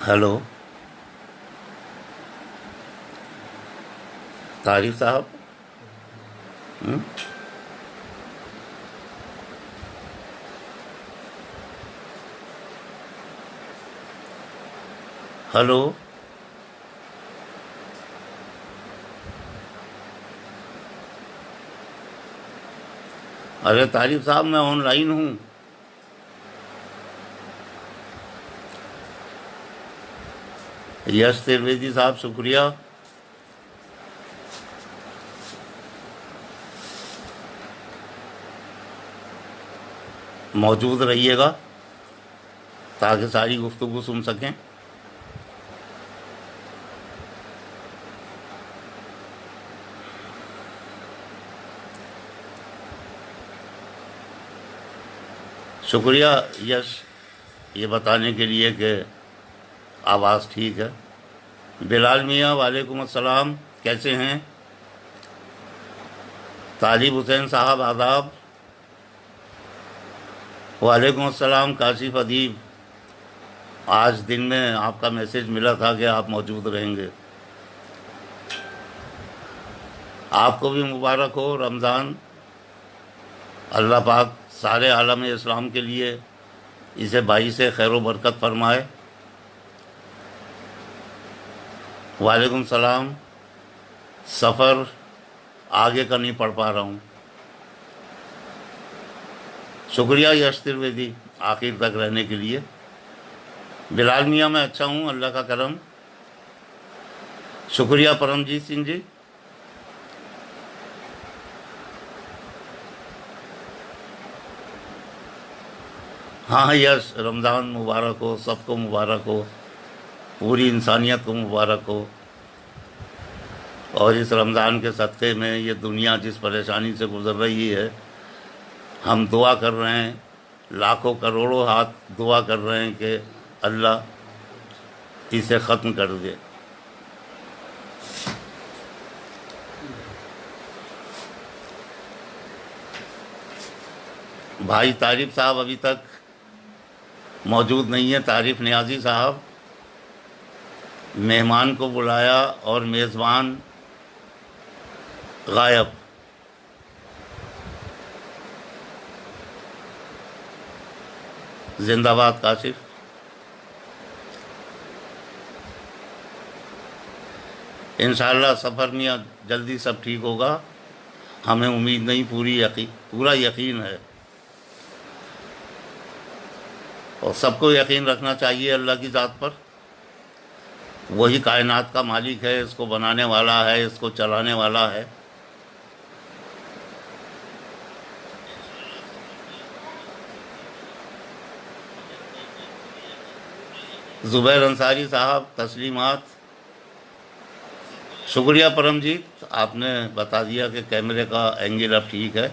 Hello Tariq صاحب. ہم؟ Hello ارے طارق صاحب میں آن لائن ہوں. یش ترویدی صاحب شکریہ. موجود رہیے گا تاکہ ساری گفتگو سن سکیں. شکریہ یش یہ بتانے کے لیے کہ آواز ٹھیک ہے. بلال میاں وعلیکم السلام، کیسے ہیں؟ طالب حسین صاحب آداب. وعلیکم السلام کاشف ادیب. آج دن میں آپ کا میسج ملا تھا کہ آپ موجود رہیں گے. آپ کو بھی مبارک ہو رمضان. اللہ پاک سارے عالم اسلام کے لیے اسے باعث خیر و برکت فرمائے. وعلیکم السلام. سفر آگے کا نہیں پڑھ پا رہا ہوں. شکریہ یش ترویدی آخر تک رہنے کے لیے. بلال میاں میں اچھا ہوں، اللہ کا کرم. شکریہ پرمجیت سنگھ جی. ہاں یش رمضان مبارک ہو، سب کو مبارک ہو، پوری انسانیت کو مبارک ہو. اور اس رمضان کے صدقے میں یہ دنیا جس پریشانی سے گزر رہی ہے، ہم دعا کر رہے ہیں، لاکھوں کروڑوں ہاتھ دعا کر رہے ہیں کہ اللہ اسے ختم کر دے. بھائی طارق صاحب ابھی تک موجود نہیں ہے. طارق نیازی صاحب مہمان کو بلایا اور میزبان غائب. زندہ باد کاشف. انشاءاللہ سفر میں جلدی سب ٹھیک ہوگا. ہمیں امید نہیں، پورا یقین ہے. اور سب کو یقین رکھنا چاہیے اللہ کی ذات پر. وہی کائنات کا مالک ہے، اس کو بنانے والا ہے، اس کو چلانے والا ہے. زبیر انصاری صاحب تسلیمات. شکریہ پرمجیت، آپ نے بتا دیا کہ کیمرے کا اینگل اب ٹھیک ہے.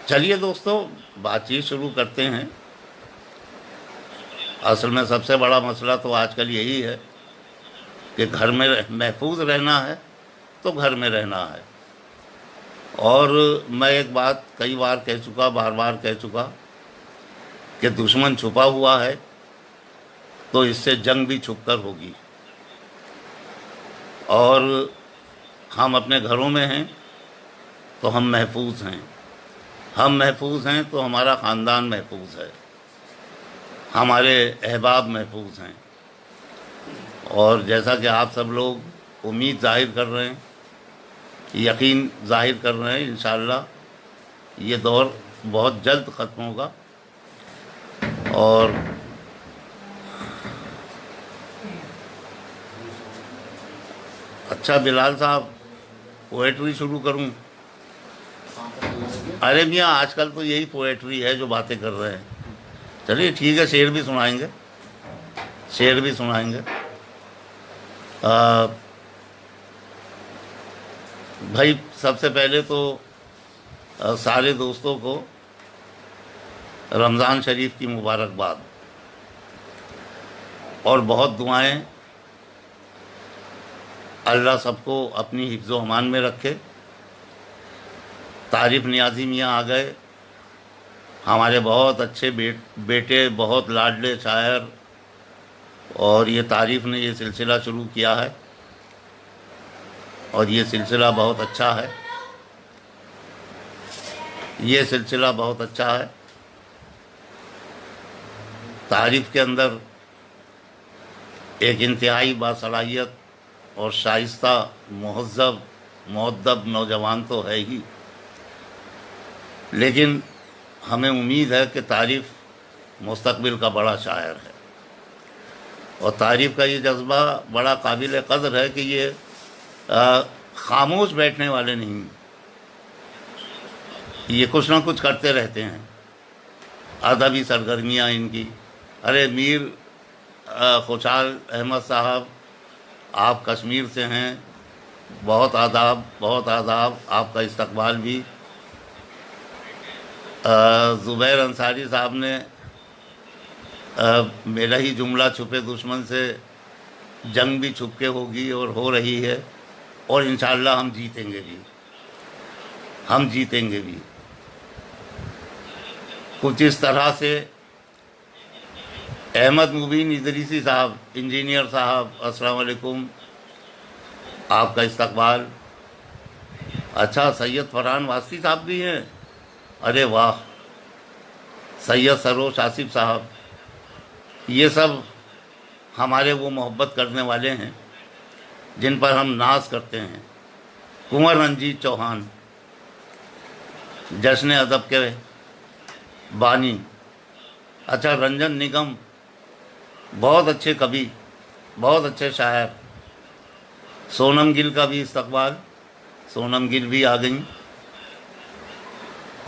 چلیے دوستو بات چیت شروع کرتے ہیں. اصل میں سب سے بڑا مسئلہ تو آج کل یہی ہے کہ گھر میں محفوظ رہنا ہے تو گھر میں رہنا ہے. اور میں ایک بات کئی بار کہہ چکا، بار بار کہہ چکا کہ دشمن چھپا ہوا ہے تو اس سے جنگ بھی چھپ کر ہوگی. اور ہم اپنے گھروں میں ہیں تو ہم محفوظ ہیں. ہم محفوظ ہیں تو ہمارا خاندان محفوظ ہے، ہمارے احباب محفوظ ہیں. اور جیسا کہ آپ سب لوگ امید ظاہر کر رہے ہیں، یقین ظاہر کر رہے ہیں، انشاءاللہ یہ دور بہت جلد ختم ہوگا. اور اچھا بلال صاحب پوئٹری شروع کروں؟ ارے میاں آج کل تو یہی پوئٹری ہے جو باتیں کر رہے ہیں. چلیے ٹھیک ہے، شعر بھی سنائیں گے، شعر بھی سنائیں گے. بھائی سب سے پہلے تو سارے دوستوں کو رمضان شریف کی مبارکباد اور بہت دعائیں اللہ سب کو اپنی حفظ و امان میں رکھے۔ تعریف نیازی میاں آ گئے، ہمارے بہت اچھے بیٹے، بہت لاڈلے شاعر، اور یہ تعریف نے یہ سلسلہ شروع کیا ہے، اور یہ سلسلہ بہت اچھا ہے، یہ سلسلہ بہت اچھا ہے۔ تعریف کے اندر ایک انتہائی باصلاحیت اور شائستہ، مہذب، مؤدب نوجوان تو ہے ہی، لیکن ہمیں امید ہے کہ تعریف مستقبل کا بڑا شاعر ہے، اور تعریف کا یہ جذبہ بڑا قابل قدر ہے کہ یہ خاموش بیٹھنے والے نہیں، یہ کچھ نہ کچھ کرتے رہتے ہیں، ادبی سرگرمیاں ان کی۔ ارے میر خوشحال احمد صاحب، آپ کشمیر سے ہیں، بہت آداب، بہت آداب، آپ کا استقبال بھی۔ زبیر انصاری صاحب نے میرا ہی جملہ، چھپے دشمن سے جنگ بھی چھپ کے ہوگی اور ہو رہی ہے، اور انشاءاللہ ہم جیتیں گے بھی، ہم جیتیں گے بھی۔ کچھ اس طرح سے احمد مبین ادریسی صاحب، انجینئر صاحب، السلام علیکم، آپ کا استقبال۔ اچھا، سید فرحان واسطی صاحب بھی ہیں، ارے واہ، سید سروش آصف صاحب، یہ سب ہمارے وہ محبت کرنے والے ہیں جن پر ہم ناز کرتے ہیں۔ کنور رنجیت چوہان، جشن ادب کے بانی۔ اچھا، رنجن نگم، بہت اچھے کوی، بہت اچھے شاعر۔ سونم گل کا بھی استقبال، سونم گل بھی آ گئیں۔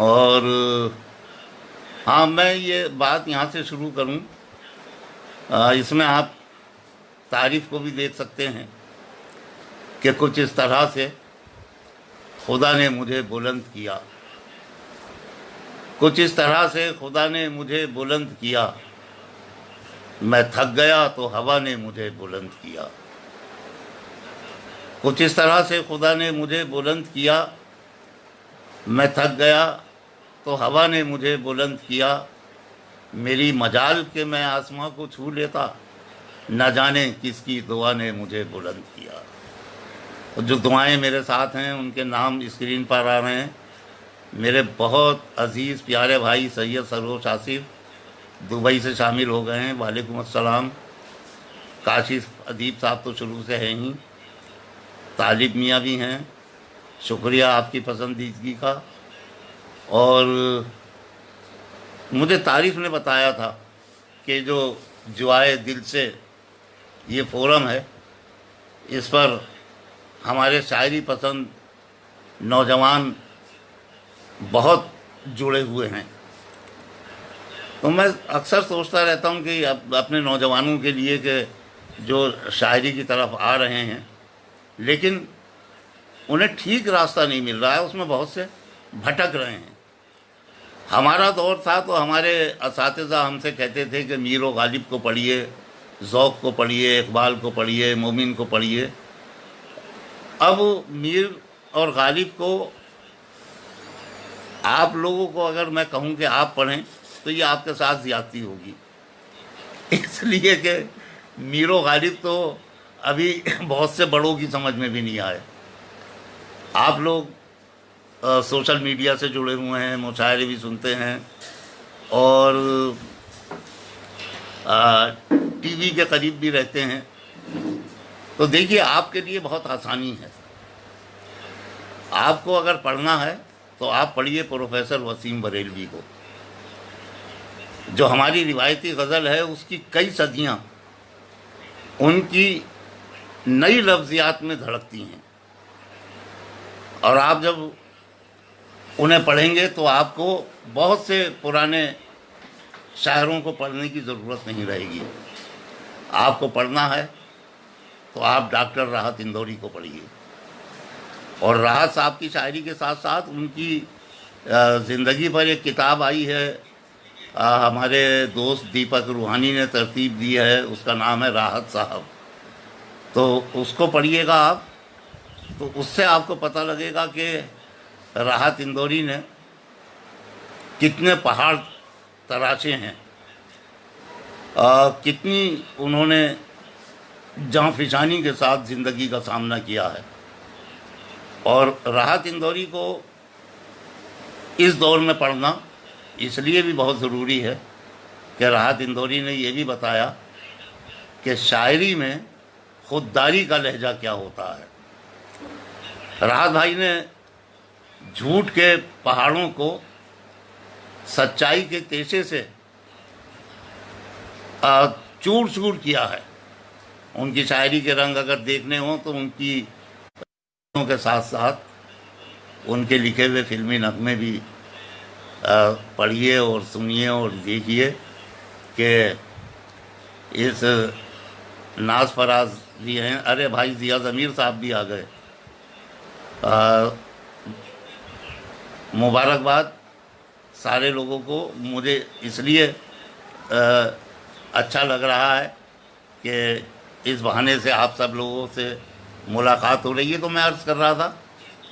اور ہاں، میں یہ بات یہاں سے شروع کروں، اس میں آپ تعریف کو بھی دیکھ سکتے ہیں کہ کچھ اس طرح سے خدا نے مجھے بلند کیا، کچھ اس طرح سے خدا نے مجھے بلند کیا، میں تھک گیا تو ہوا نے مجھے بلند کیا۔ کچھ اس طرح سے خدا نے مجھے بلند کیا، میں تھک گیا تو ہوا نے مجھے بلند کیا، میری مجال کہ میں آسماں کو چھو لیتا، نہ جانے کس کی دعا نے مجھے بلند کیا۔ جو دعائیں میرے ساتھ ہیں ان کے نام اسکرین پر آ رہے ہیں۔ میرے بہت عزیز پیارے بھائی سید سروش آصف دبئی سے شامل ہو گئے ہیں، وعلیکم السلام۔ کاشف ادیب صاحب تو شروع سے ہیں ہی، طالب میاں بھی ہیں، شکریہ آپ کی پسندیدگی کا۔ اور مجھے تعریف نے بتایا تھا کہ جو جوائے دل سے یہ فورم ہے، اس پر ہمارے شاعری پسند نوجوان بہت جڑے ہوئے ہیں، تو میں اکثر سوچتا رہتا ہوں کہ اپنے نوجوانوں کے لیے کہ جو شاعری کی طرف آ رہے ہیں لیکن انہیں ٹھیک راستہ نہیں مل رہا ہے، اس میں بہت سے بھٹک رہے ہیں۔ ہمارا دور تھا تو ہمارے اساتذہ ہم سے کہتے تھے کہ میر و غالب کو پڑھیے، ذوق کو پڑھیے، اقبال کو پڑھیے، مومن کو پڑھیے۔ اب میر اور غالب کو آپ لوگوں کو اگر میں کہوں کہ آپ پڑھیں تو یہ آپ کے ساتھ زیادتی ہوگی، اس لیے کہ میر و غالب تو ابھی بہت سے بڑوں کی سمجھ میں بھی نہیں آئے۔ آپ لوگ سوشل میڈیا سے جڑے ہوئے ہیں، مشاعرے بھی سنتے ہیں، اور ٹی وی کے قریب بھی رہتے ہیں، تو دیکھیے آپ کے لیے بہت آسانی ہے۔ آپ کو اگر پڑھنا ہے تو آپ پڑھیے پروفیسر وسیم بریلوی کو، جو ہماری روایتی غزل ہے اس کی کئی صدیاں ان کی نئی لفظیات میں دھڑکتی ہیں، اور آپ جب انہیں پڑھیں گے تو آپ کو بہت سے پرانے شاعروں کو پڑھنے کی ضرورت نہیں رہے گی۔ آپ کو پڑھنا ہے تو آپ ڈاکٹر راحت اندوری کو پڑھیے، اور راحت صاحب کی شاعری کے ساتھ ساتھ ان کی زندگی پر ایک کتاب آئی ہے، ہمارے دوست دیپک روحانی نے ترتیب دی ہے، اس کا نام ہے راحت صاحب۔ تو اس کو پڑھیے گا آپ، تو اس سے آپ کو پتہ لگے گا کہ راحت اندوری نے کتنے پہاڑ تراشے ہیں، کتنی انہوں نے جاں فشانی کے ساتھ زندگی کا سامنا کیا ہے۔ اور راحت اندوری کو اس دور میں پڑھنا اس لیے بھی بہت ضروری ہے کہ راحت اندوری نے یہ بھی بتایا کہ شاعری میں خودداری کا لہجہ کیا ہوتا ہے۔ راحت بھائی نے جھوٹ کے پہاڑوں کو سچائی کے تیشے سے چور چور کیا ہے۔ ان کی شاعری کے رنگ اگر دیکھنے ہوں تو ان کی کے ساتھ ساتھ ان کے لکھے ہوئے فلمی نغمے بھی پڑھیے اور سنیے اور دیکھیے کہ اس ناز فراز بھی ہیں۔ ارے بھائی ضیاء ضمیر صاحب بھی آ گئے، مبارکباد سارے لوگوں کو۔ مجھے اس لیے اچھا لگ رہا ہے کہ اس بہانے سے آپ سب لوگوں سے ملاقات ہو رہی ہے۔ تو میں عرض کر رہا تھا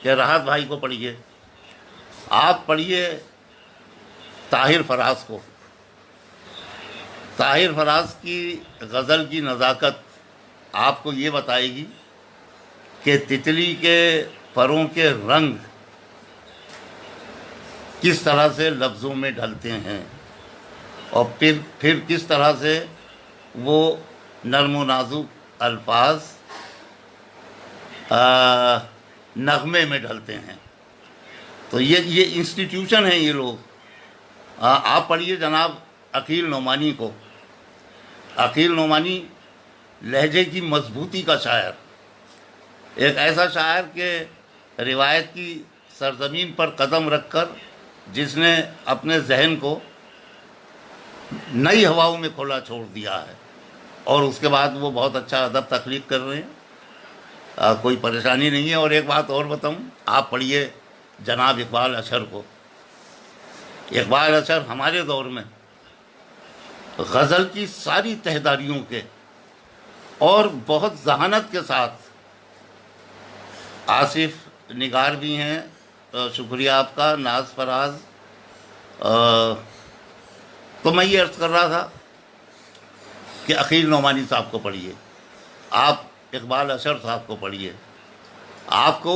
کہ راحت بھائی کو پڑھیے، آپ پڑھیے طاہر فراز کو۔ طاہر فراز کی غزل کی نزاکت آپ کو یہ بتائے گی کہ تتلی کے پروں کے رنگ کس طرح سے لفظوں میں ڈھلتے ہیں، اور پھر کس طرح سے وہ نرم و نازک الفاظ نغمے میں ڈھلتے ہیں۔ تو یہ انسٹیٹیوشن ہیں یہ لوگ۔ آپ پڑھیے جناب عقیل نعمانی کو۔ عقیل نعمانی لہجے کی مضبوطی کا شاعر، ایک ایسا شاعر کہ روایت کی سرزمین پر قدم رکھ کر جس نے اپنے ذہن کو نئی ہواؤں میں کھلا چھوڑ دیا ہے، اور اس کے بعد وہ بہت اچھا ادب تخلیق کر رہے ہیں، کوئی پریشانی نہیں ہے۔ اور ایک بات اور بتاؤں، آپ پڑھیے جناب اقبال اشر کو۔ اقبال اشر ہمارے دور میں غزل کی ساری تہداریوں کے اور بہت ذہانت کے ساتھ، آصف نگار بھی ہیں، شکریہ آپ کا، ناز فراز۔ تو میں یہ عرض کر رہا تھا کہ عقیل نعمانی صاحب کو پڑھیے، آپ اقبال اشر صاحب کو پڑھیے۔ آپ کو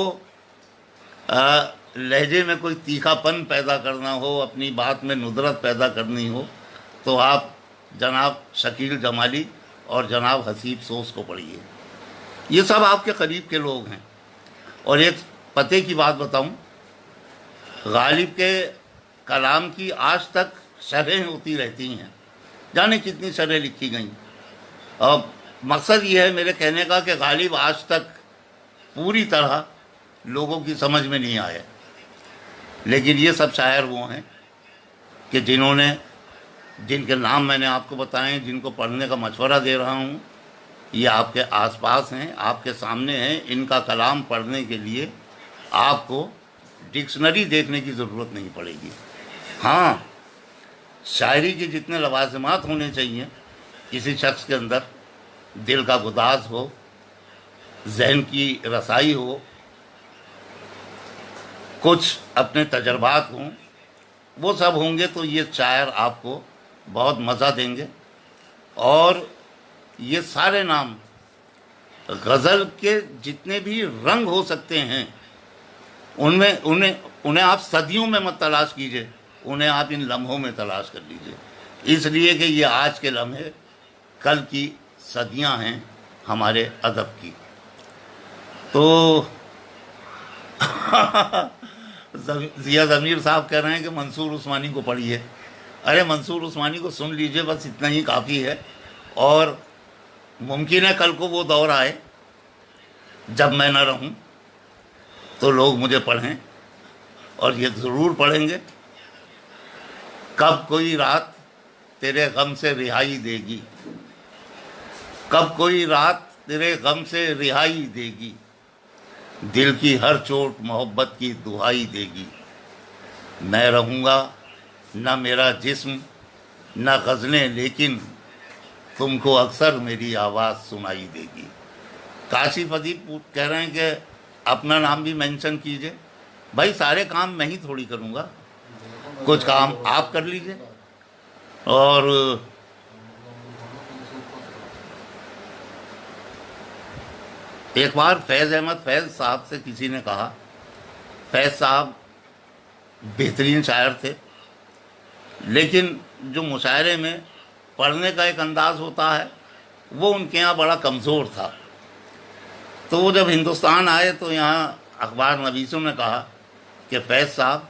لہجے میں کوئی تیکھا پن پیدا کرنا ہو، اپنی بات میں ندرت پیدا کرنی ہو، تو آپ جناب شکیل جمالی اور جناب حسیب سوز کو پڑھیے۔ یہ سب آپ کے قریب کے لوگ ہیں۔ اور ایک پتے کی بات بتاؤں، غالب کے کلام کی آج تک شرحیں ہوتی رہتی ہیں، جانے کتنی شرحیں لکھی گئیں۔ اور مقصد یہ ہے میرے کہنے کا کہ غالب آج تک پوری طرح لوگوں کی سمجھ میں نہیں آیا، لیکن یہ سب شاعر وہ ہیں کہ جن کے نام میں نے آپ کو بتائے، جن کو پڑھنے کا مشورہ دے رہا ہوں، یہ آپ کے آس پاس ہیں، آپ کے سامنے ہیں۔ ان کا کلام پڑھنے کے لیے آپ کو ڈکشنری دیکھنے کی ضرورت نہیں پڑے گی۔ ہاں، شاعری کے جتنے لوازمات ہونے چاہیے کسی شخص کے اندر، دل کا گداز ہو، ذہن کی رسائی ہو، کچھ اپنے تجربات ہوں، وہ سب ہوں گے تو یہ شاعر آپ کو بہت مزہ دیں گے۔ اور یہ سارے نام غزل کے جتنے بھی رنگ ہو سکتے ہیں، انہیں آپ صدیوں میں مت تلاش کیجئے، انہیں آپ ان لمحوں میں تلاش کر لیجئے، اس لیے کہ یہ آج کے لمحے کل کی صدیاں ہیں ہمارے ادب کی۔ تو ضیاء ضمیر صاحب کہہ رہے ہیں کہ منصور عثمانی کو پڑھیے۔ ارے منصور عثمانی کو سن لیجئے، بس اتنا ہی کافی ہے۔ اور ممکن ہے کل کو وہ دور آئے جب میں نہ رہوں تو لوگ مجھے پڑھیں، اور یہ ضرور پڑھیں گے۔ کب کوئی رات تیرے غم سے رہائی دے گی، کب کوئی رات تیرے غم سے رہائی دے گی، دل کی ہر چوٹ محبت کی دہائی دے گی، میں رہوں گا نہ میرا جسم نہ غزلیں، لیکن تم کو اکثر میری آواز سنائی دے گی۔ کاشف ادیب کہہ رہے ہیں کہ اپنا نام بھی مینشن کیجئے. بھائی سارے کام میں ہی تھوڑی کروں گا، کچھ کام آپ کر لیجئے. اور ایک بار فیض احمد فیض صاحب سے کسی نے کہا، فیض صاحب بہترین شاعر تھے، لیکن جو مشاعرے میں پڑھنے کا ایک انداز ہوتا ہے وہ ان کے یہاں بڑا کمزور تھا. تو وہ جب ہندوستان آئے تو یہاں اخبار نویسوں نے کہا کہ فیض صاحب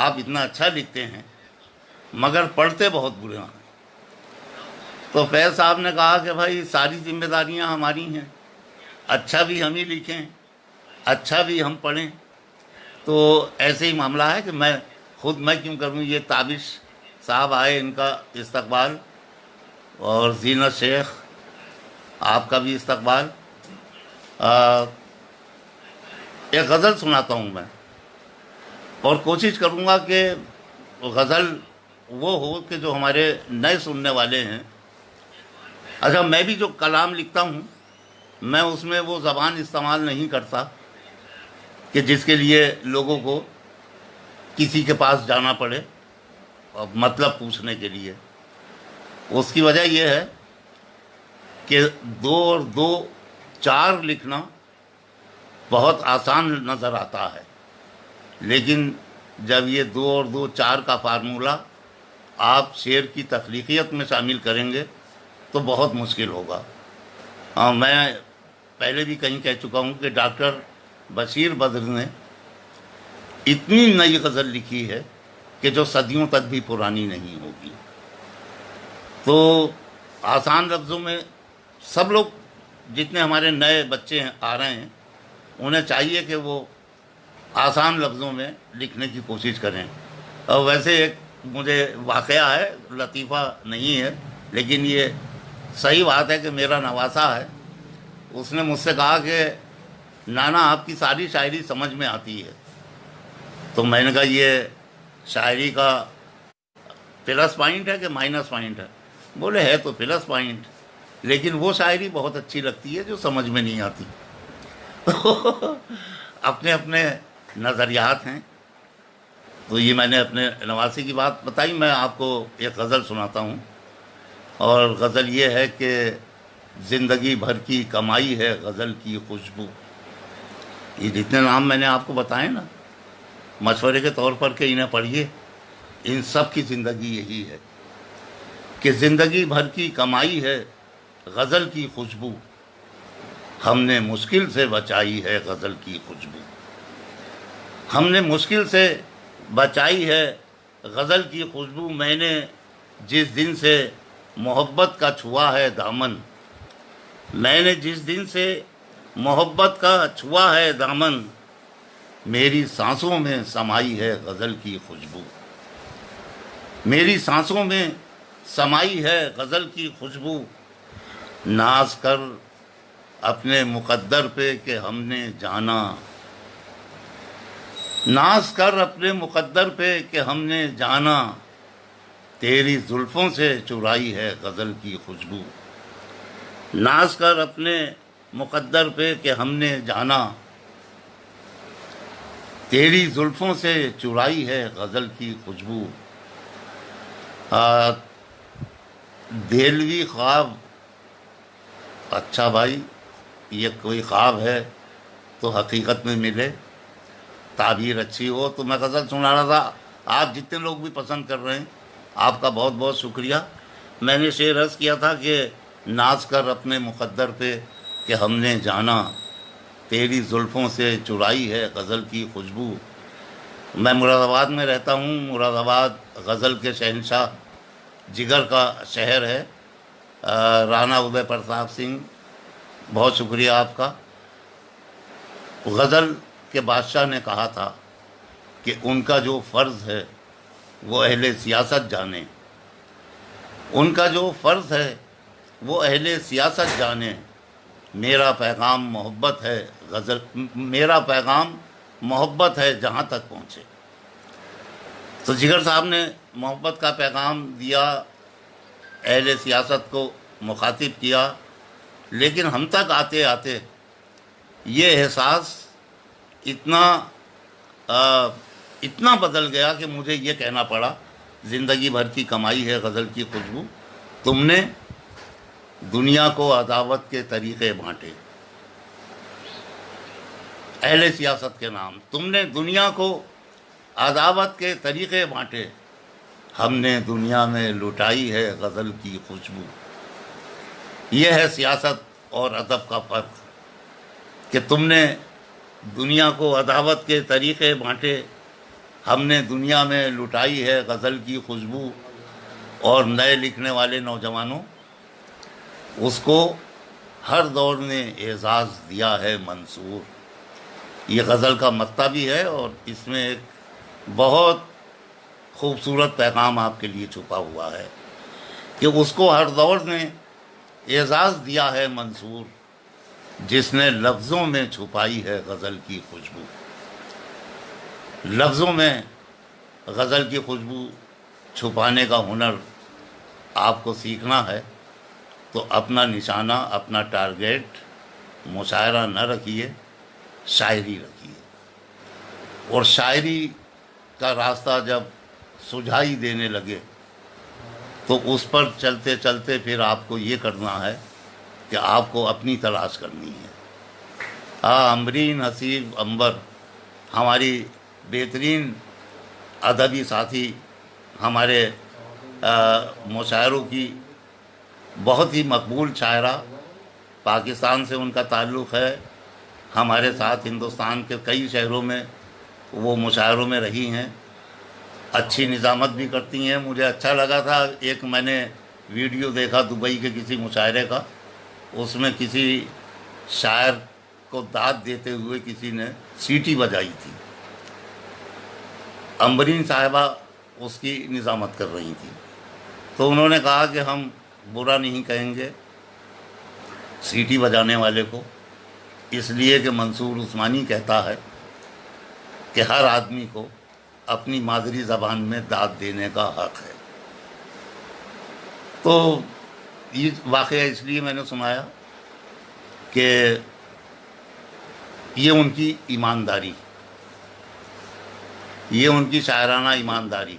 آپ اتنا اچھا لکھتے ہیں مگر پڑھتے بہت برے ہیں. تو فیض صاحب نے کہا کہ بھائی ساری ذمہ داریاں ہماری ہیں، اچھا بھی ہم ہی لکھیں، اچھا بھی ہم پڑھیں. تو ایسے ہی معاملہ ہے کہ میں کیوں کروں. یہ تابش صاحب آئے، ان کا استقبال، اور زینت شیخ آپ کا بھی استقبال. ایک غزل سناتا ہوں میں، اور کوشش کروں گا کہ غزل وہ ہو کہ جو ہمارے نئے سننے والے ہیں. اچھا، میں بھی جو کلام لکھتا ہوں میں اس میں وہ زبان استعمال نہیں کرتا کہ جس کے لیے لوگوں کو کسی کے پاس جانا پڑے اور مطلب پوچھنے کے لیے. اس کی وجہ یہ ہے کہ 2 اور 2 4 لکھنا بہت آسان نظر آتا ہے، لیکن جب یہ 2 اور 2 4 کا فارمولہ آپ شعر کی تخلیقیت میں شامل کریں گے تو بہت مشکل ہوگا. میں پہلے بھی کہیں کہہ چکا ہوں کہ ڈاکٹر بشیر بدر نے اتنی نئی غزل لکھی ہے کہ جو صدیوں تک بھی پرانی نہیں ہوگی. تو آسان لفظوں میں سب لوگ جتنے ہمارے نئے بچے آ رہے ہیں انہیں چاہیے کہ وہ آسان لفظوں میں لکھنے کی کوشش کریں. اور ویسے ایک مجھے واقعہ ہے، لطیفہ نہیں ہے لیکن یہ صحیح بات ہے کہ میرا نواسا ہے، اس نے مجھ سے کہا کہ نانا آپ کی ساری شاعری سمجھ میں آتی ہے. تو میں نے کہا یہ شاعری کا پلس پوائنٹ ہے کہ مائنس پوائنٹ ہے؟ بولے ہے تو پلس پوائنٹ، لیکن وہ شاعری بہت اچھی لگتی ہے جو سمجھ میں نہیں آتی. اپنے اپنے نظریات ہیں. تو یہ میں نے اپنے نواسی کی بات بتائی. میں آپ کو ایک غزل سناتا ہوں، اور غزل یہ ہے کہ زندگی بھر کی کمائی ہے غزل کی خوشبو. یہ جتنے نام میں نے آپ کو بتائے نا، مشورے کے طور پر کہ انہیں پڑھیے، ان سب کی زندگی یہی ہے کہ زندگی بھر کی کمائی ہے غزل کی خوشبو، ہم نے مشکل سے بچائی ہے غزل کی خوشبو. ہم نے مشکل سے بچائی ہے غزل کی خوشبو، میں نے جس دن سے محبت کا چھوا ہے دامن، میں نے جس دن سے محبت کا چھوا ہے دامن، میری سانسوں میں سمائی ہے غزل کی خوشبو، میری سانسوں میں سمائی ہے غزل کی خوشبو. ناز کر اپنے مقدر پہ کہ ہم نے جانا، ناز کر اپنے مقدر پہ کہ ہم نے جانا، تیری زلفوں سے چرائی ہے غزل کی خوشبو. ناز کر اپنے مقدر پہ کہ ہم نے جانا، تیری زلفوں سے چرائی ہے غزل کی خوشبو. دہلوی خواب، اچھا بھائی یہ کوئی خواب ہے تو حقیقت میں ملے، تعبیر اچھی ہو. تو میں غزل سنا رہا تھا، آپ جتنے لوگ بھی پسند کر رہے ہیں آپ کا بہت بہت شکریہ. میں نے شعر عرض کیا تھا کہ ناز کر اپنے مقدر پہ کہ ہم نے جانا، تیری زلفوں سے چرائی ہے غزل کی خوشبو. میں مراد آباد میں رہتا ہوں. مراد آباد غزل کے شہنشاہ، جگر کا شہر ہے. رانا ادے پرتاپ سنگھ، بہت شکریہ آپ کا. غزل کے بادشاہ نے کہا تھا کہ ان کا جو فرض ہے وہ اہل سیاست جانے، ان کا جو فرض ہے وہ اہل سیاست جانے، میرا پیغام محبت ہے غزل، میرا پیغام محبت ہے جہاں تک پہنچے. تو جگر صاحب نے محبت کا پیغام دیا، اہل سیاست کو مخاطب کیا، لیکن ہم تک آتے آتے یہ احساس اتنا بدل گیا کہ مجھے یہ کہنا پڑا، زندگی بھر کی کمائی ہے غزل کی خوشبو، تم نے دنیا کو عداوت کے طریقے بانٹے، اہل سیاست کے نام، تم نے دنیا کو عداوت کے طریقے بانٹے، ہم نے دنیا میں لٹائی ہے غزل کی خوشبو۔ یہ ہے سیاست اور ادب کا فرق، کہ تم نے دنیا کو عداوت کے طریقے بانٹے، ہم نے دنیا میں لٹائی ہے غزل کی خوشبو، اور نئے لکھنے والے نوجوانوں، اس کو ہر دور نے اعزاز دیا ہے منصور۔ یہ غزل کا مقطع بھی ہے، اور اس میں ایک بہت خوبصورت پیغام آپ کے لیے چھپا ہوا ہے کہ اس کو ہر دور نے اعزاز دیا ہے منصور، جس نے لفظوں میں چھپائی ہے غزل کی خوشبو۔ لفظوں میں غزل کی خوشبو چھپانے کا ہنر آپ کو سیکھنا ہے تو اپنا نشانہ، اپنا ٹارگیٹ مشاعرہ نہ رکھیے، شاعری رکھیے، اور شاعری کا راستہ جب سجھائی دینے لگے تو اس پر چلتے چلتے پھر آپ کو یہ کرنا ہے کہ آپ کو اپنی تلاش کرنی ہے۔ امبرین حسیب عنبر ہماری بہترین ادبی ساتھی، ہمارے مشاعروں کی بہت ہی مقبول شاعرہ، پاکستان سے ان کا تعلق ہے، ہمارے ساتھ ہندوستان کے کئی شہروں میں وہ مشاعروں میں رہی ہیں، اچھی نظامت بھی کرتی ہیں۔ مجھے اچھا لگا تھا، ایک میں نے ویڈیو دیکھا دبئی کے کسی مشاعرے کا، اس میں کسی شاعر کو داد دیتے ہوئے کسی نے سیٹی بجائی تھی، امبرین صاحبہ اس کی نظامت کر رہی تھی، تو انہوں نے کہا کہ ہم برا نہیں کہیں گے سیٹی بجانے والے کو، اس لیے کہ منصور عثمانی کہتا ہے کہ ہر آدمی کو اپنی مادری زبان میں داد دینے کا حق ہے۔ تو یہ واقعہ اس لیے میں نے سنایا کہ یہ ان کی ایمانداری، یہ ان کی شاعرانہ ایمانداری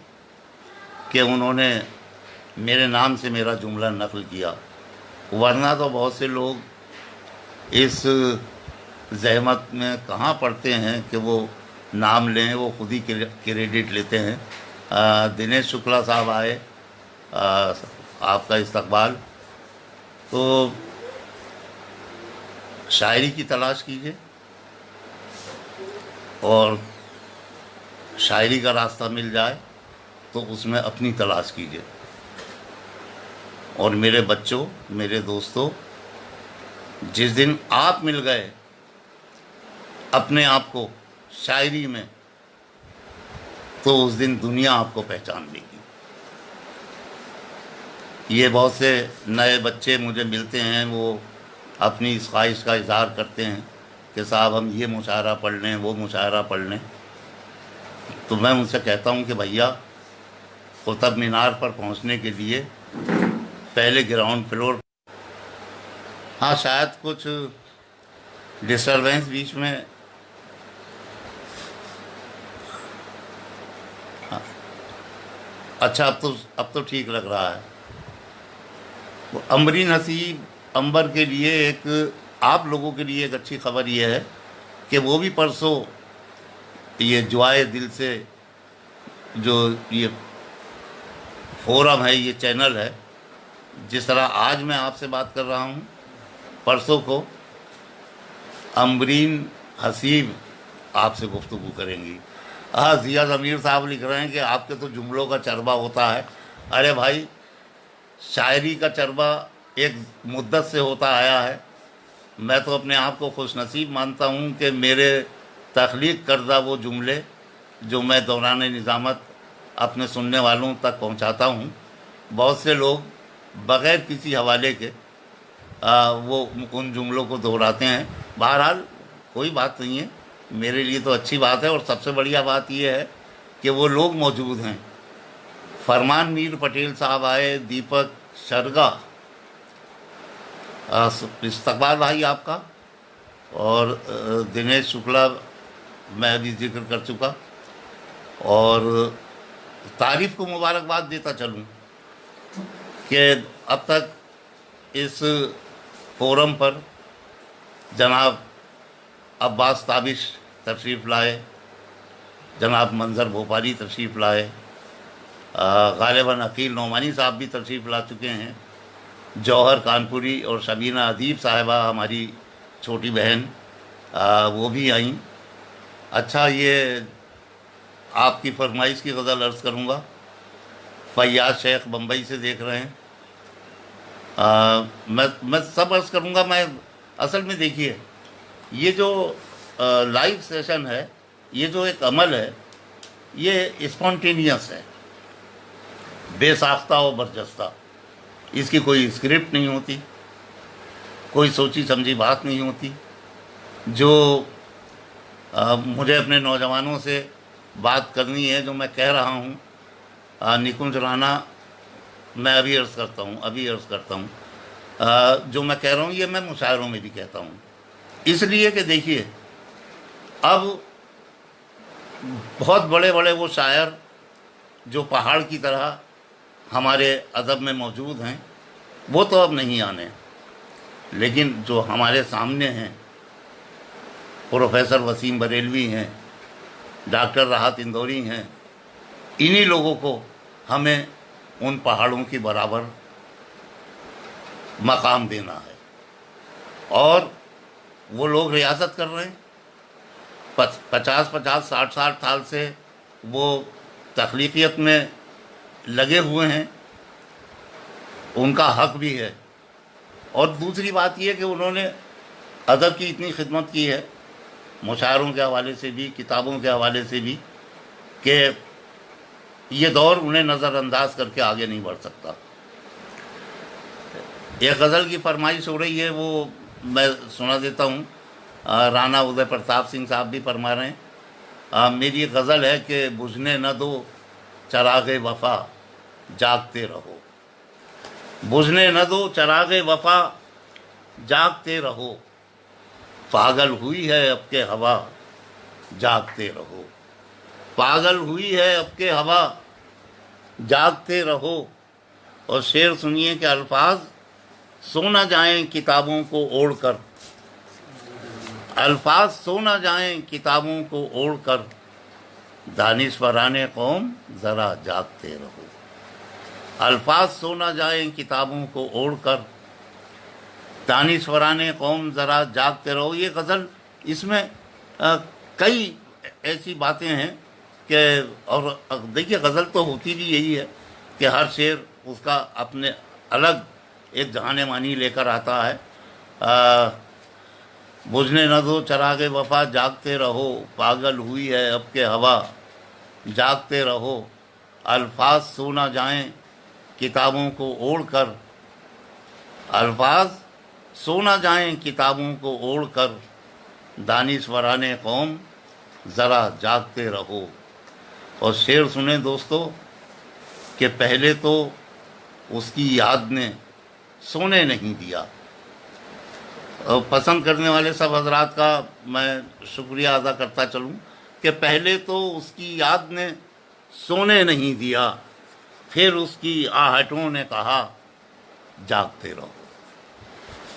کہ انہوں نے میرے نام سے میرا جملہ نقل کیا، ورنہ تو بہت سے لوگ اس زحمت میں کہاں پڑتے ہیں کہ وہ نام لیں، وہ خود ہی کریڈٹ لیتے ہیں۔ دنیش شکلا صاحب آئے، آپ کا استقبال۔ تو شاعری کی تلاش کیجیے اور شاعری کا راستہ مل جائے تو اس میں اپنی تلاش کیجیے۔ اور میرے بچوں، میرے دوستوں، جس دن آپ مل گئے اپنے آپ کو شاعری میں، تو اس دن دنیا آپ کو پہچان لے گی۔ یہ بہت سے نئے بچے مجھے ملتے ہیں، وہ اپنی اس خواہش کا اظہار کرتے ہیں کہ صاحب ہم یہ مشاعرہ پڑھ لیں، وہ مشاعرہ پڑھ لیں، تو میں ان سے کہتا ہوں کہ بھیا قطب مینار پر پہنچنے کے لیے پہلے گراؤنڈ فلور، ہاں شاید کچھ ڈسٹربینس بیچ میں، اچھا اب تو ٹھیک لگ رہا ہے۔ امبرین حسیب عنبر کے لیے ایک، آپ لوگوں کے لیے ایک اچھی خبر یہ ہے کہ وہ بھی پرسوں یہ جوائے دل سے جو یہ فورم ہے، یہ چینل ہے، جس طرح آج میں آپ سے بات کر رہا ہوں، پرسوں کو امبرین حسیب آپ سے گفتگو کریں گی۔ ضیاء ضمیر صاحب لکھ رہے ہیں کہ آپ کے تو جملوں کا چربہ ہوتا ہے۔ ارے بھائی، شاعری کا چربہ ایک مدت سے ہوتا آیا ہے۔ میں تو اپنے آپ کو خوش نصیب مانتا ہوں کہ میرے تخلیق کردہ وہ جملے جو میں دوران نظامت اپنے سننے والوں تک پہنچاتا ہوں، بہت سے لوگ بغیر کسی حوالے کے وہ ان جملوں کو دہراتے ہیں۔ بہرحال کوئی بات نہیں ہے، میرے لیے تو اچھی بات ہے، اور سب سے بڑھیا بات یہ ہے کہ وہ لوگ موجود ہیں۔ فرمان میر پٹیل صاحب آئے، دیپک شرگا، استقبال بھائی آپ کا، اور دنیش شکلا میں ابھی ذکر کر چکا، اور تعریف کو مبارکباد دیتا چلوں کہ اب تک اس فورم پر جناب عباس تابش تشریف لائے، جناب منظر بھوپالی تشریف لائے، غالباً عقیل نعمانی صاحب بھی تشریف لا چکے ہیں، جوہر کانپوری اور شبینہ ادیب صاحبہ ہماری چھوٹی بہن وہ بھی آئیں۔ اچھا، یہ آپ کی فرمائش کی غزل عرض کروں گا۔ فیاض شیخ بمبئی سے دیکھ رہے ہیں۔ میں سب عرض کروں گا۔ میں اصل میں دیکھیے، یہ جو لائیو سیشن ہے، یہ جو ایک عمل ہے، یہ اسپونٹینیس ہے، بے ساختہ و برجستہ۔ اس کی کوئی اسکرپٹ نہیں ہوتی، کوئی سوچی سمجھی بات نہیں ہوتی۔ جو مجھے اپنے نوجوانوں سے بات کرنی ہے، جو میں کہہ رہا ہوں، نکنج رانا میں ابھی عرض کرتا ہوں، جو میں کہہ رہا ہوں یہ میں مشاعروں میں بھی کہتا ہوں، اس لیے کہ دیکھیے، اب بہت بڑے بڑے وہ شاعر جو پہاڑ کی طرح ہمارے ادب میں موجود ہیں، وہ تو اب نہیں آنے، لیکن جو ہمارے سامنے ہیں، پروفیسر وسیم بریلوی ہیں، ڈاکٹر راحت اندوری ہیں، انہی لوگوں کو ہمیں ان پہاڑوں کی برابر مقام دینا ہے۔ اور وہ لوگ ریاست کر رہے ہیں، 50 60 سال سے وہ تخلیقیت میں لگے ہوئے ہیں، ان کا حق بھی ہے۔ اور دوسری بات یہ کہ انہوں نے ادب کی اتنی خدمت کی ہے، مشاعروں کے حوالے سے بھی، کتابوں کے حوالے سے بھی، کہ یہ دور انہیں نظر انداز کر کے آگے نہیں بڑھ سکتا۔ ایک غزل کی فرمائش ہو رہی ہے، وہ میں سنا دیتا ہوں۔ رانا ادے پرتاپ سنگھ صاحب بھی فرما رہے ہیں۔ میری ایک غزل ہے کہ بجھنے نہ دو چراغ وفا جاگتے رہو، بجھنے نہ دو چراغ وفا جاگتے رہو، پاگل ہوئی ہے اب کے ہوا جاگتے رہو، پاگل ہوئی ہے اب کے ہوا جاگتے رہو۔ اور شعر سنیے کہ الفاظ سو نہ جائیں کتابوں کو اوڑھ کر، الفاظ سو نہ جائیں کتابوں کو اوڑھ کر، دانشوران قوم ذرا جاگتے رہو، الفاظ سو نہ جائیں کتابوں کو اوڑھ کر، دانشوران قوم ذرا جاگتے رہو۔ یہ غزل، اس میں کئی ایسی باتیں ہیں کہ، اور دیکھیے غزل تو ہوتی بھی یہی ہے کہ ہر شعر اس کا اپنے الگ ایک جہان معنی لے کر آتا ہے۔ بجھنے نہ دو چراغ وفا جاگتے رہو، پاگل ہوئی ہے اب کے ہوا جاگتے رہو، الفاظ سو نہ جائیں کتابوں کو اوڑھ کر، الفاظ سو نہ جائیں کتابوں کو اوڑھ کر، دانشوران قوم ذرا جاگتے رہو۔ اور شعر سنیں دوستو کہ پہلے تو اس کی یاد نے سونے نہیں دیا۔ پسند کرنے والے سب حضرات کا میں شکریہ ادا کرتا چلوں کہ پہلے تو اس کی یاد نے سونے نہیں دیا، پھر اس کی آہٹوں نے کہا جاگتے رہو،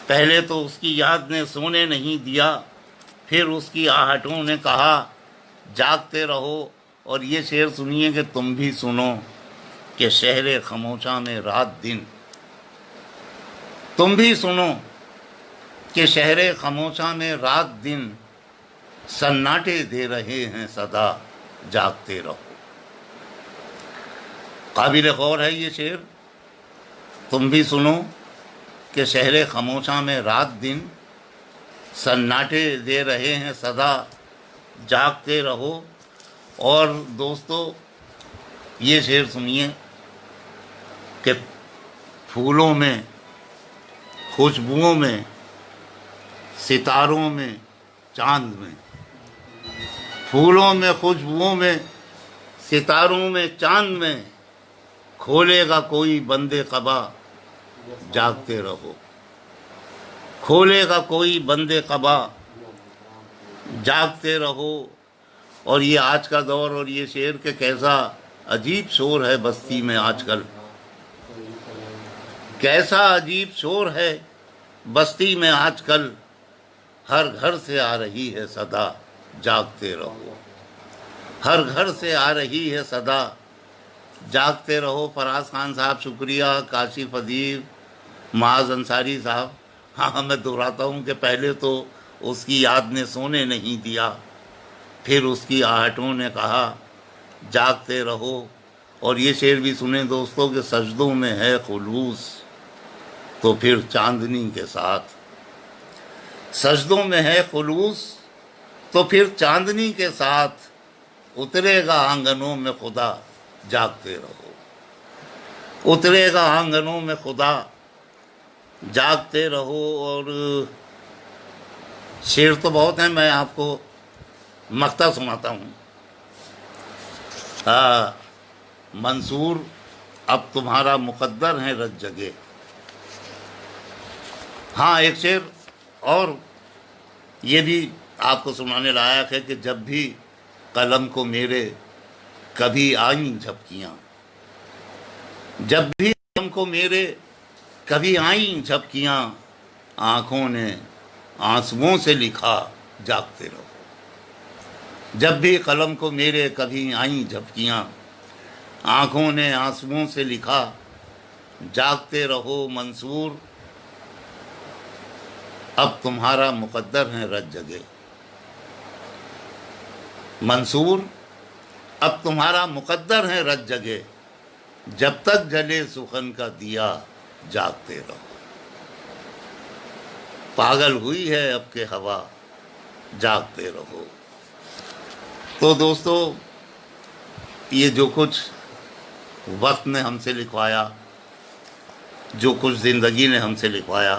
پہلے تو اس کی یاد نے سونے نہیں دیا، پھر اس کی آہٹوں نے کہا جاگتے رہو۔ اور یہ شعر سنیے کہ تم بھی سنو کہ شہر خموشاں میں رات دن، تم بھی سنو کہ شہر خموشاں میں رات دن، سناٹے دے رہے ہیں صدا جاگتے رہو۔ قابل غور ہے یہ شعر۔ تم بھی سنو کہ شہر خموشاں میں رات دن، سناٹے دے رہے ہیں صدا جاگتے رہو۔ اور دوستو یہ شعر سنیے کہ پھولوں میں، خوشبوؤں میں، ستاروں میں، چاند میں، پھولوں میں، خوشبوؤں میں، ستاروں میں، چاند میں، کھولے گا کوئی بندے قبا جاگتے رہو، کھولے گا کوئی بندے قبا، جاگتے رہو۔ اور یہ آج کا دور، اور یہ شعر کہ کیسا عجیب شور ہے بستی میں آج کل، کیسا عجیب شور ہے بستی میں آج کل، ہر گھر سے آ رہی ہے صدا، جاگتے رہو۔ ہر گھر سے آ رہی ہے صدا، جاگتے رہو۔ فراز خان صاحب شکریہ، کاشف ادیب، معاذ انصاری صاحب۔ ہاں، میں دہراتا ہوں کہ پہلے تو اس کی یاد نے سونے نہیں دیا، پھر اس کی آہٹوں نے کہا جاگتے رہو۔ اور یہ شعر بھی سنیں دوستوں کہ سجدوں میں ہے خلوص تو پھر چاندنی کے ساتھ، سجدوں میں ہے خلوص تو پھر چاندنی کے ساتھ، اترے گا آنگنوں میں خدا، جاگتے رہو۔ اترے گا آنگنوں میں خدا، جاگتے رہو۔ اور شعر تو بہت ہیں، میں آپ کو مقطع سناتا ہوں۔ منصور اب تمہارا مقدر ہے رت جگے۔ ہاں، ایک شعر اور یہ بھی آپ کو سنانے لائق ہے کہ جب بھی قلم کو میرے کبھی آئیں جھپکیاں، جب بھی قلم کو میرے کبھی آئیں جھپکیاں، آنکھوں نے آنسوؤں سے لکھا جاگتے رہو۔ جب بھی قلم کو میرے کبھی آئیں جھپکیاں، آنکھوں نے آنسوؤں سے لکھا جاگتے رہو۔ منصور اب تمہارا مقدر ہے رت جگے۔ منصور اب تمہارا مقدر ہے رت جگے، جب تک جلے سخن کا دیا، جاگتے رہو۔ پاگل ہوئی ہے اب کے ہوا، جاگتے رہو۔ تو دوستو، یہ جو کچھ وقت نے ہم سے لکھوایا، جو کچھ زندگی نے ہم سے لکھوایا،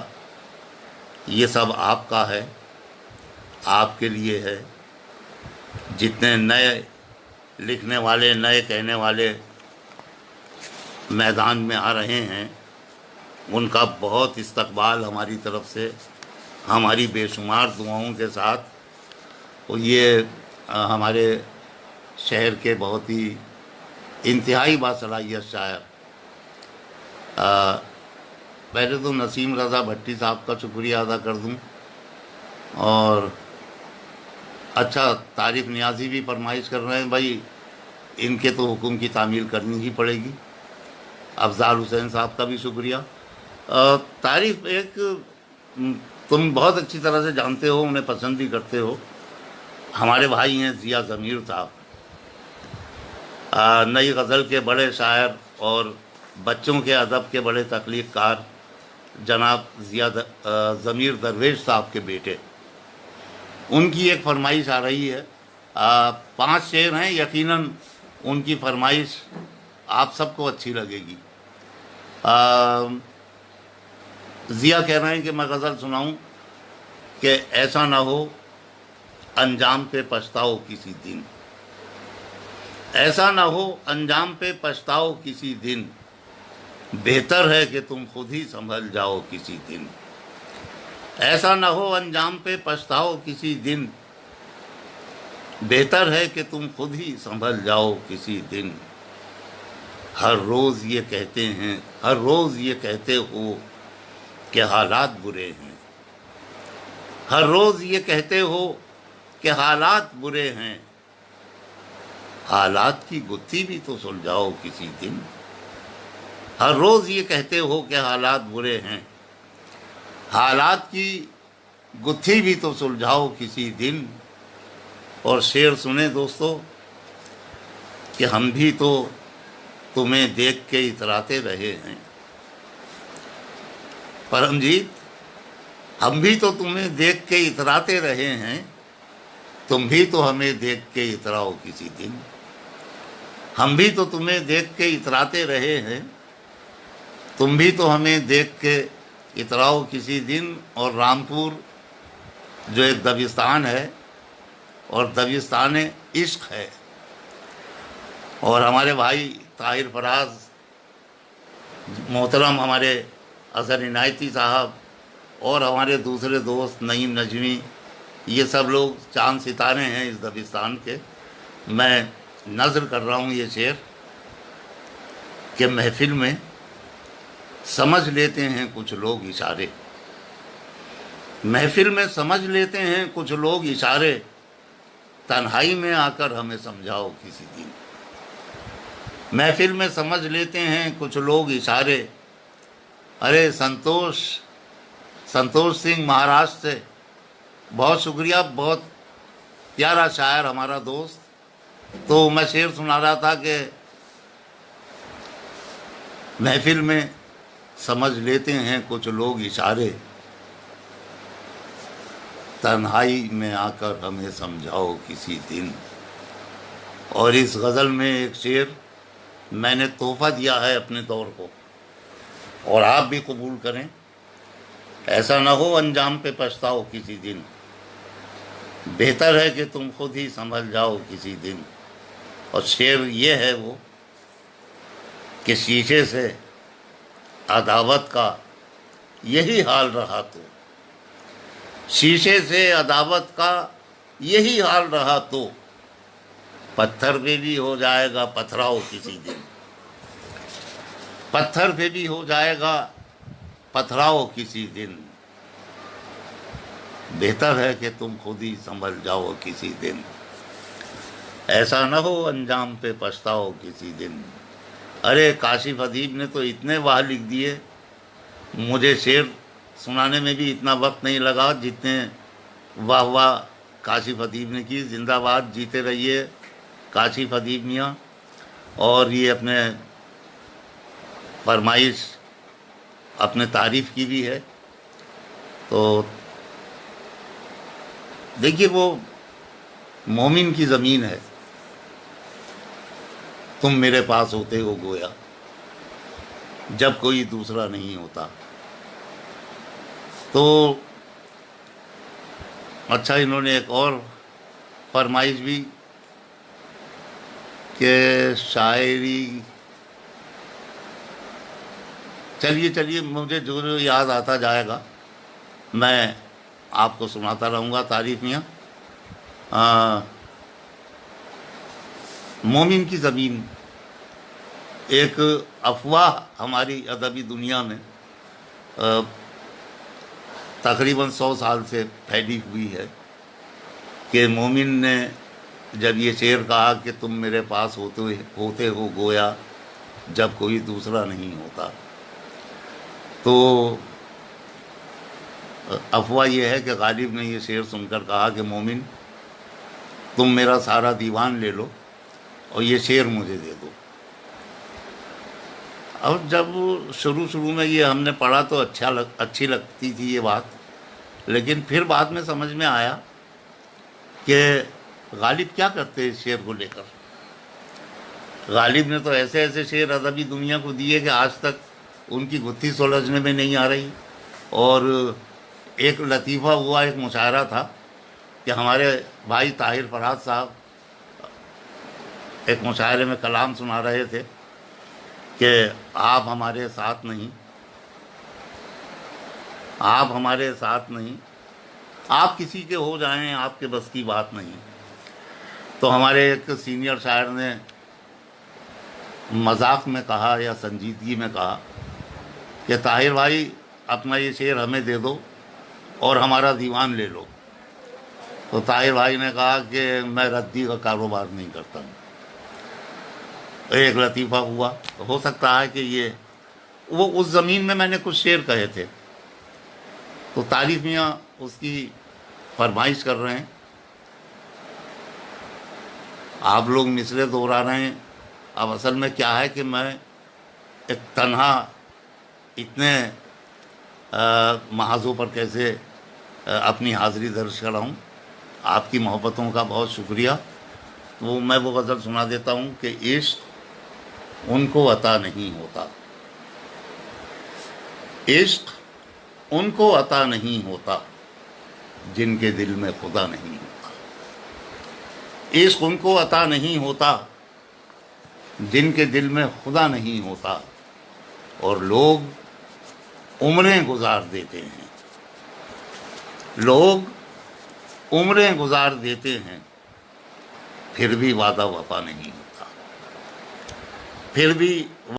یہ سب آپ کا ہے، آپ کے لیے ہے۔ جتنے نئے لکھنے والے، نئے کہنے والے میدان میں آ رہے ہیں، ان کا بہت استقبال ہماری طرف سے، ہماری بے شمار دعاؤں کے ساتھ۔ اور یہ ہمارے شہر کے بہت ہی انتہائی باصلاحیت شاعر، پہلے تو نسیم رضا بھٹی صاحب کا شکریہ ادا کر دوں، اور اچھا طارق نیازی بھی فرمائش کر رہے ہیں، بھائی ان کے تو حکم کی تعمیل کرنی ہی پڑے گی۔ افضال حسین صاحب کا بھی شکریہ۔ طارق، ایک تم بہت اچھی طرح سے جانتے ہو، انہیں پسند بھی کرتے ہو، ہمارے بھائی ہیں ضیاء ضمیر صاحب، نئی غزل کے بڑے شاعر اور بچوں کے ادب کے بڑے تخلیق کار، جناب ضیاء ضمیر درویش صاحب کے بیٹے۔ ان کی ایک فرمائش آ رہی ہے، 5 شعر ہیں، یقیناً ان کی فرمائش آپ سب کو اچھی لگے گی۔ ضیاء کہہ رہے ہیں کہ میں غزل سناؤں کہ ایسا نہ ہو انجام پہ پچھتاؤ کسی دن، ایسا نہ ہو انجام پہ پچھتاؤ کسی دن، بہتر ہے کہ تم خود ہی سنبھل جاؤ کسی دن۔ ایسا نہ ہو انجام پہ پچھتاؤ کسی دن، بہتر ہے کہ تم خود ہی سنبھل جاؤ کسی دن۔ ہر روز یہ کہتے ہیں، ہر روز یہ کہتے ہو کہ حالات برے ہیں، ہر روز یہ کہتے ہو کہ حالات برے ہیں، حالات کی گتھی بھی تو سلجھاؤ کسی دن۔ ہر روز یہ کہتے ہو کہ حالات برے ہیں، حالات کی گتھی بھی تو سلجھاؤ کسی دن۔ اور شعر سنیں دوستو کہ ہم بھی تو تمہیں دیکھ کے اتراتے رہے ہیں، پرمجیت، ہم بھی تو تمہیں دیکھ کے اتراتے رہے ہیں، تم بھی تو ہمیں دیکھ کے اتراؤ کسی دن۔ ہم بھی تو تمہیں دیکھ کے اتراتے رہے ہیں، تم بھی تو ہمیں دیکھ کے اتراؤ کسی دن۔ اور رامپور جو ایک دبستان ہے، اور دبستان عشق ہے، اور ہمارے بھائی طاہر فراز محترم، ہمارے اظہر عنایتی صاحب، اور ہمارے دوسرے دوست نعیم نجمی، یہ سب لوگ چاند ستارے ہیں اس دبستان کے۔ میں نظر کر رہا ہوں یہ شعر کہ محفل میں سمجھ لیتے ہیں کچھ لوگ اشارے، محفل میں سمجھ لیتے ہیں کچھ لوگ اشارے، تنہائی میں آ کر ہمیں سمجھاؤ کسی دن۔ محفل میں سمجھ لیتے ہیں کچھ لوگ اشارے۔ ارے سنتوش سنگھ مہاراشٹر سے، بہت شکریہ، بہت پیارا شاعر ہمارا دوست۔ تو میں شعر سنا رہا تھا کہ محفل میں سمجھ لیتے ہیں کچھ لوگ اشارے، تنہائی میں آ کر ہمیں سمجھاؤ کسی دن۔ اور اس غزل میں ایک شعر میں نے تحفہ دیا ہے اپنے دور کو، اور آپ بھی قبول کریں۔ ایسا نہ ہو انجام پہ پچھتاؤ کسی دن، بہتر ہے کہ تم خود ہی سنبھل جاؤ کسی دن۔ اور شعر یہ ہے وہ کہ شیشے سے عداوت کا یہی حال رہا تو، شیشے سے عداوت کا یہی حال رہا تو، پتھر پہ بھی ہو جائے گا پتھراؤ کسی دن، پتھر پہ بھی ہو جائے گا پتھراؤ کسی دن، بہتر ہے کہ تم خود ہی سنبھل جاؤ کسی دن، ایسا نہ ہو انجام پہ پچھتاؤ کسی دن۔ ارے کاشف ادیب نے تو اتنے واہ لکھ دیے، مجھے شعر سنانے میں بھی اتنا وقت نہیں لگا جتنے واہ واہ کاشف ادیب نے کی۔ زندہ باد، جیتے رہیے کاشف ادیب میاں۔ اور یہ اپنے فرمائش اپنے تعریف کی بھی ہے۔ تو دیکھیے وہ مومن کی زمین ہے، تم میرے پاس ہوتے ہو گویا جب کوئی دوسرا نہیں ہوتا۔ تو اچھا، انہوں نے ایک اور فرمائش بھی کہ شاعری، چلیے مجھے جو جو یاد آتا جائے گا میں آپ کو سناتا رہوں گا تعریف میاں۔ مومن کی زمین ایک افواہ ہماری ادبی دنیا میں تقریباً 100 سال سے پھیلی ہوئی ہے کہ مومن نے جب یہ شعر کہا کہ تم میرے پاس ہوتے ہو گویا جب کوئی دوسرا نہیں ہوتا، تو افواہ یہ ہے کہ غالب نے یہ شعر سن کر کہا کہ مومن تم میرا سارا دیوان لے لو اور یہ شعر مجھے دے دو۔ اب جب شروع میں یہ ہم نے پڑھا تو اچھی لگتی تھی یہ بات، لیکن پھر بعد میں سمجھ میں آیا کہ غالب کیا کرتے اس شعر کو لے کر۔ غالب نے تو ایسے ایسے شعر ادبی دنیا کو دیے کہ آج تک ان کی گتھی سلجھنے میں نہیں آ رہی۔ اور ایک لطیفہ ہوا، ایک مشاعرہ تھا کہ ہمارے بھائی طاہر فرحات صاحب ایک مشاعرے میں کلام سنا رہے تھے کہ آپ ہمارے ساتھ نہیں، آپ ہمارے ساتھ نہیں، آپ کسی کے ہو جائیں آپ کے بس کی بات نہیں۔ تو ہمارے ایک سینئر شاعر نے مذاق میں کہا یا سنجیدگی میں کہا کہ طاہر بھائی اپنا یہ شعر ہمیں دے دو اور ہمارا دیوان لے لو۔ تو طاہر بھائی نے کہا کہ میں ردی کا کاروبار نہیں کرتا ہوں۔ ایک لطیفہ ہوا، ہو سکتا ہے کہ یہ وہ اس زمین میں نے کچھ شعر کہے تھے، تو تعریف میاں اس کی فرمائش کر رہے ہیں، آپ لوگ مصرے دہرا رہے ہیں۔ اب اصل میں کیا ہے کہ میں ایک تنہا اتنے محاذوں پر کیسے اپنی حاضری درج کراؤں، آپ کی محبتوں کا بہت شکریہ۔ تو میں وہ غزل سنا دیتا ہوں کہ عشق ان کو عطا نہیں ہوتا، عشق ان کو عطا نہیں ہوتا جن کے دل میں خدا نہیں ہوتا، عشق ان کو عطا نہیں ہوتا جن کے دل میں خدا نہیں ہوتا، اور لوگ عمریں گزار دیتے ہیں لوگ عمریں گزار دیتے ہیں پھر بھی وعدہ وفا نہیں ہوتا، پھر بھی